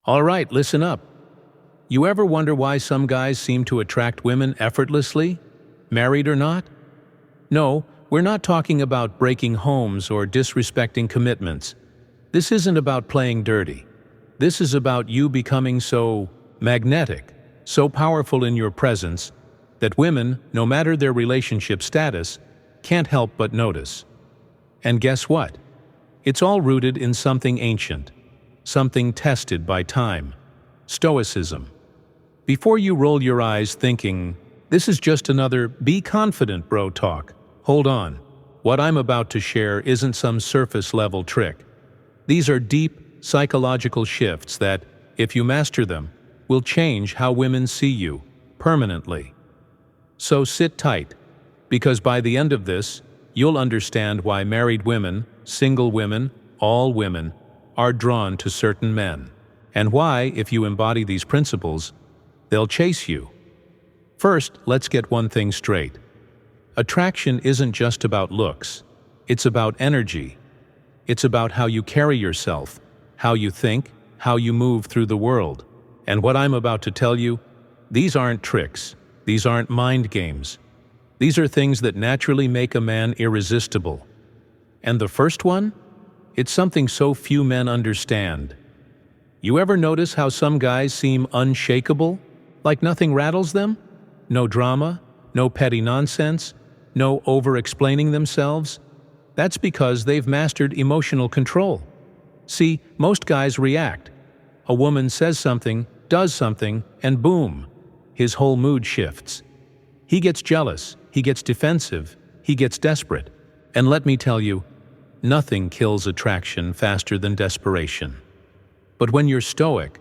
All right, listen up. You ever wonder why some guys seem to attract women effortlessly, married or not? No, we're not talking about breaking homes or disrespecting commitments. This isn't about playing dirty. This is about you becoming so magnetic, so powerful in your presence, that women, no matter their relationship status, can't help but notice. And guess what? It's all rooted in something ancient, something tested by time: Stoicism. Before you roll your eyes thinking, this is just another be confident bro talk, hold on. What I'm about to share isn't some surface-level trick. These are deep, psychological shifts that, if you master them, will change how women see you, permanently. So sit tight, because by the end of this, you'll understand why married women, single women, all women, are drawn to certain men, and why, if you embody these principles, they'll chase you. First, let's get one thing straight. Attraction isn't just about looks. It's about energy. It's about how you carry yourself, how you think, how you move through the world. And what I'm about to tell you, these aren't tricks. These aren't mind games. These are things that naturally make a man irresistible. And the first one? It's something so few men understand. You ever notice how some guys seem unshakable? Like nothing rattles them? No drama, no petty nonsense, no over-explaining themselves? That's because they've mastered emotional control. See, most guys react. A woman says something, does something, and boom, his whole mood shifts. He gets jealous, he gets defensive, he gets desperate. And let me tell you, nothing kills attraction faster than desperation. But when you're stoic,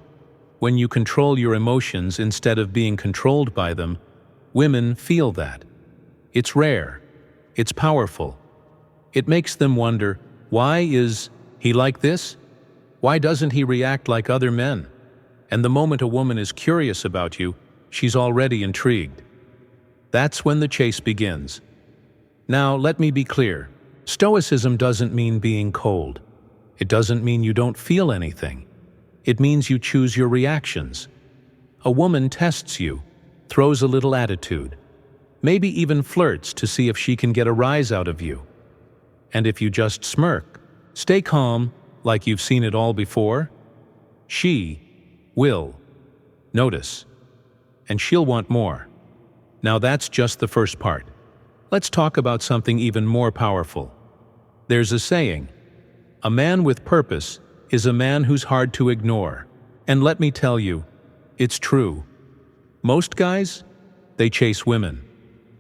when you control your emotions instead of being controlled by them, women feel that. It's rare. It's powerful. It makes them wonder, why is he like this? Why doesn't he react like other men? And the moment a woman is curious about you, she's already intrigued. That's when the chase begins. Now, let me be clear. Stoicism doesn't mean being cold. It doesn't mean you don't feel anything. It means you choose your reactions. A woman tests you, throws a little attitude, maybe even flirts to see if she can get a rise out of you. And if you just smirk, stay calm, like you've seen it all before, she will notice, and she'll want more. Now that's just the first part. Let's talk about something even more powerful. There's a saying, a man with purpose is a man who's hard to ignore. And let me tell you, it's true. Most guys, they chase women.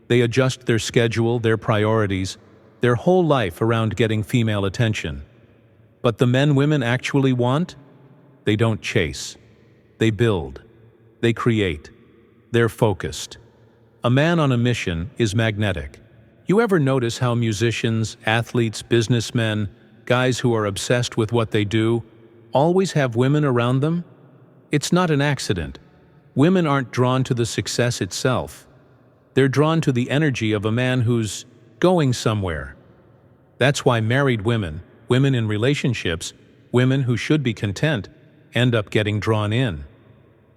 They adjust their schedule, their priorities, their whole life around getting female attention. But the men women actually want? They don't chase. They build. They create. They're focused. A man on a mission is magnetic. You ever notice how musicians, athletes, businessmen, guys who are obsessed with what they do, always have women around them? It's not an accident. Women aren't drawn to the success itself. They're drawn to the energy of a man who's going somewhere. That's why married women, women in relationships, women who should be content, end up getting drawn in.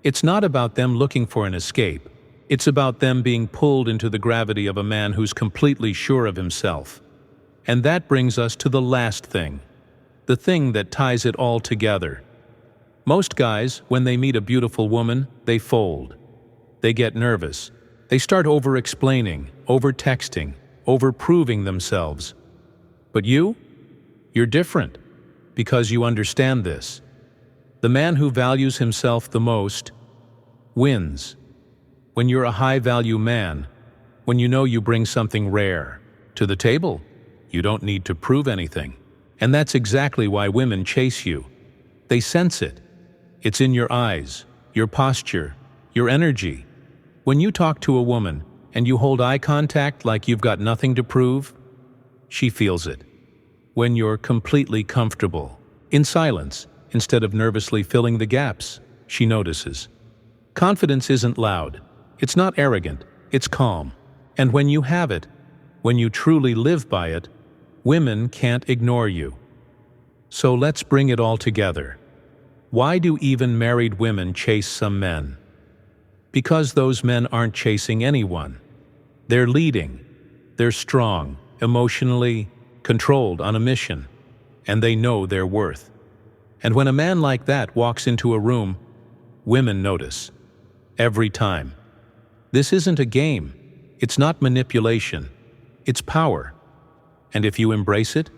It's not about them looking for an escape. It's about them being pulled into the gravity of a man who's completely sure of himself. And that brings us to the last thing, the thing that ties it all together. Most guys, when they meet a beautiful woman, they fold. They get nervous. They start over-explaining, over-texting, over-proving themselves. But you're different, because you understand this. The man who values himself the most wins. When you're a high-value man, when you know you bring something rare to the table, you don't need to prove anything. And that's exactly why women chase you. They sense it. It's in your eyes, your posture, your energy. When you talk to a woman and you hold eye contact like you've got nothing to prove, she feels it. When you're completely comfortable, in silence, instead of nervously filling the gaps, she notices. Confidence isn't loud. It's not arrogant. It's calm. And when you have it, when you truly live by it, women can't ignore you. So let's bring it all together. Why do even married women chase some men? Because those men aren't chasing anyone. They're leading. They're strong, emotionally controlled on a mission, and they know their worth. And when a man like that walks into a room, women notice. Every time. This isn't a game. It's not manipulation. It's power. And if you embrace it,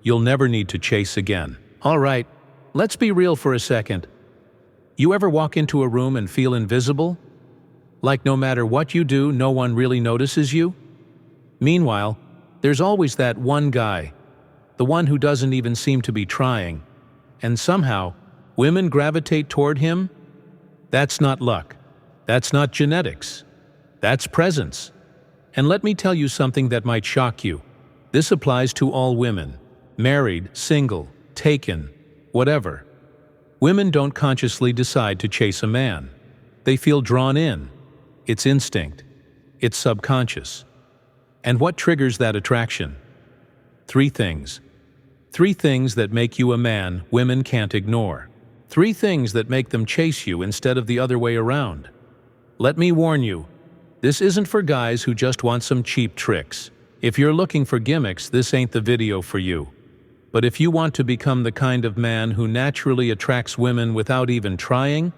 you'll never need to chase again. All right, let's be real for a second. You ever walk into a room and feel invisible? Like no matter what you do, no one really notices you? Meanwhile, there's always that one guy, the one who doesn't even seem to be trying, and somehow women gravitate toward him? That's not luck. That's not genetics. That's presence. And let me tell you something that might shock you. This applies to all women, married, single, taken, whatever. Women don't consciously decide to chase a man. They feel drawn in. It's instinct. It's subconscious. And what triggers that attraction? Three things. Three things that make you a man women can't ignore. Three things that make them chase you instead of the other way around. Let me warn you, this isn't for guys who just want some cheap tricks. If you're looking for gimmicks, this ain't the video for you. But if you want to become the kind of man who naturally attracts women without even trying,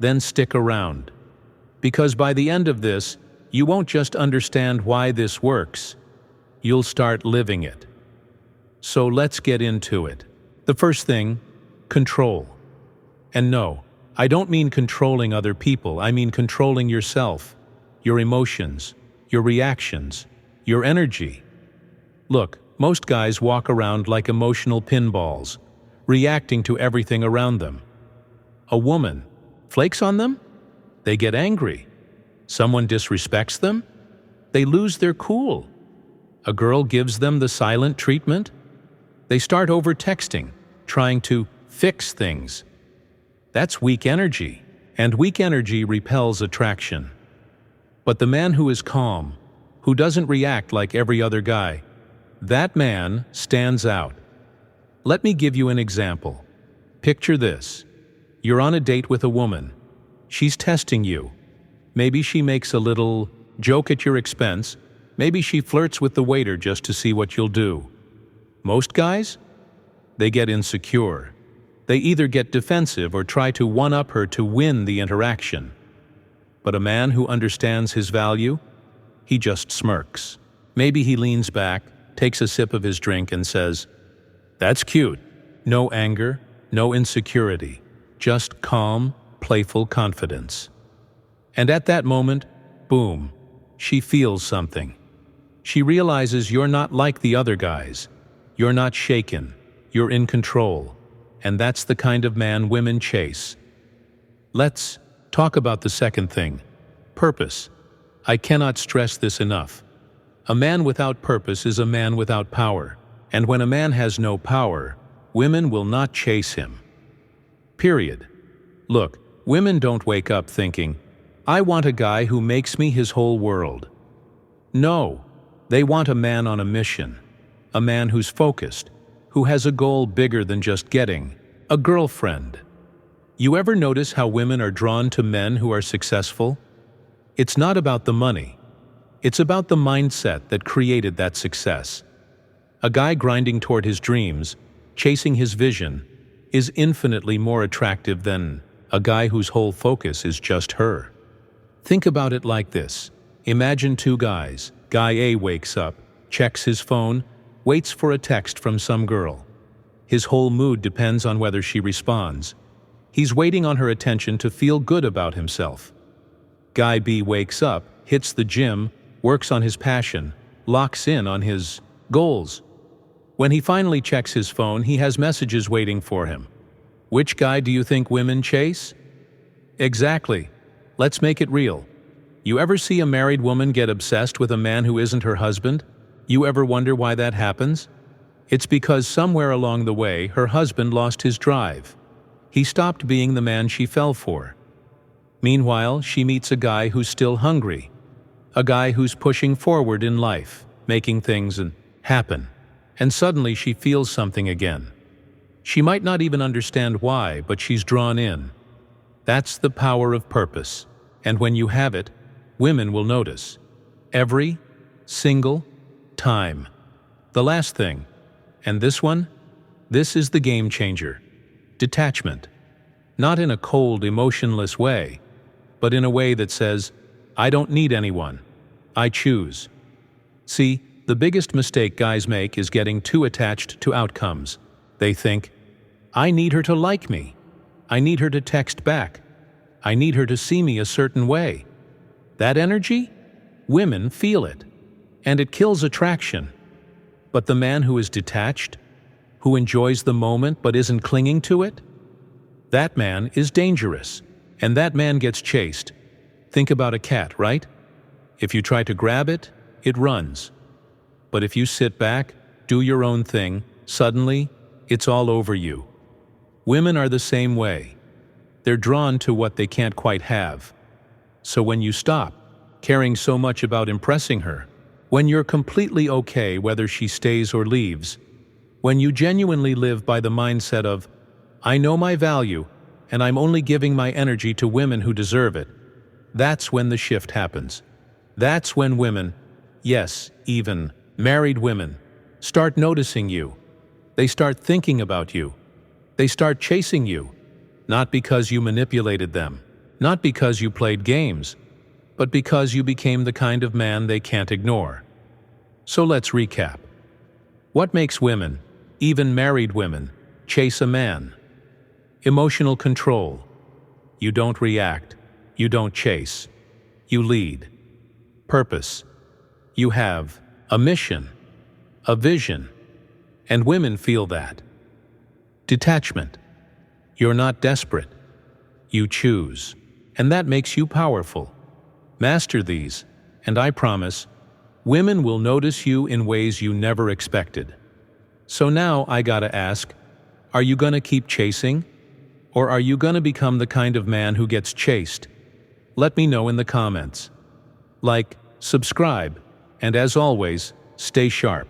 then stick around. Because by the end of this, you won't just understand why this works, you'll start living it. So let's get into it. The first thing, control. And no, I don't mean controlling other people, I mean controlling yourself, your emotions, your reactions, your energy. Look, most guys walk around like emotional pinballs, reacting to everything around them. A woman flakes on them? They get angry. Someone disrespects them? They lose their cool. A girl gives them the silent treatment? They start over-texting, trying to fix things. That's weak energy, and weak energy repels attraction. But the man who is calm, who doesn't react like every other guy, that man stands out. Let me give you an example. Picture this. You're on a date with a woman. She's testing you. Maybe she makes a little joke at your expense. Maybe she flirts with the waiter just to see what you'll do. Most guys? They get insecure. They either get defensive or try to one-up her to win the interaction. But a man who understands his value? He just smirks. Maybe he leans back, takes a sip of his drink and says, "That's cute." No anger, no insecurity, just calm, playful confidence. And at that moment, boom, she feels something. She realizes you're not like the other guys. You're not shaken. You're in control. And that's the kind of man women chase. Let's talk about the second thing, purpose. I cannot stress this enough. A man without purpose is a man without power. And when a man has no power, women will not chase him. Period. Look, women don't wake up thinking, "I want a guy who makes me his whole world." No, they want a man on a mission. A man who's focused, who has a goal bigger than just getting a girlfriend. You ever notice how women are drawn to men who are successful? It's not about the money. It's about the mindset that created that success. A guy grinding toward his dreams, chasing his vision, is infinitely more attractive than a guy whose whole focus is just her. Think about it like this. Imagine two guys. Guy A wakes up, checks his phone, waits for a text from some girl. His whole mood depends on whether she responds. He's waiting on her attention to feel good about himself. Guy B wakes up, hits the gym, works on his passion, locks in on his goals. When he finally checks his phone, he has messages waiting for him. Which guy do you think women chase? Exactly. Let's make it real. You ever see a married woman get obsessed with a man who isn't her husband? You ever wonder why that happens? It's because somewhere along the way, her husband lost his drive. He stopped being the man she fell for. Meanwhile, she meets a guy who's still hungry. A guy who's pushing forward in life, making things happen. And suddenly she feels something again. She might not even understand why, but she's drawn in. That's the power of purpose. And when you have it, women will notice. Every single time. The last thing, and this one, this is the game changer. Detachment. Not in a cold, emotionless way, but in a way that says, I don't need anyone. I choose. See, the biggest mistake guys make is getting too attached to outcomes. They think, I need her to like me. I need her to text back. I need her to see me a certain way. That energy? Women feel it, and it kills attraction. But the man who is detached, who enjoys the moment but isn't clinging to it, that man is dangerous, and that man gets chased. Think about a cat, right? If you try to grab it, it runs. But if you sit back, do your own thing, suddenly, it's all over you. Women are the same way. They're drawn to what they can't quite have. So when you stop caring so much about impressing her, when you're completely okay whether she stays or leaves, when you genuinely live by the mindset of, I know my value, and I'm only giving my energy to women who deserve it, that's when the shift happens. That's when women, yes, even married women, start noticing you. They start thinking about you. They start chasing you, not because you manipulated them, not because you played games, but because you became the kind of man they can't ignore. So let's recap. What makes women, even married women, chase a man? Emotional control. You don't react. You don't chase. You lead. Purpose. You have a mission, a vision, and women feel that. Detachment. You're not desperate. You choose, and that makes you powerful. Master these, and I promise, women will notice you in ways you never expected. So now I gotta ask, are you gonna keep chasing? Or are you gonna become the kind of man who gets chased? Let me know in the comments. Like, subscribe, and as always, stay sharp.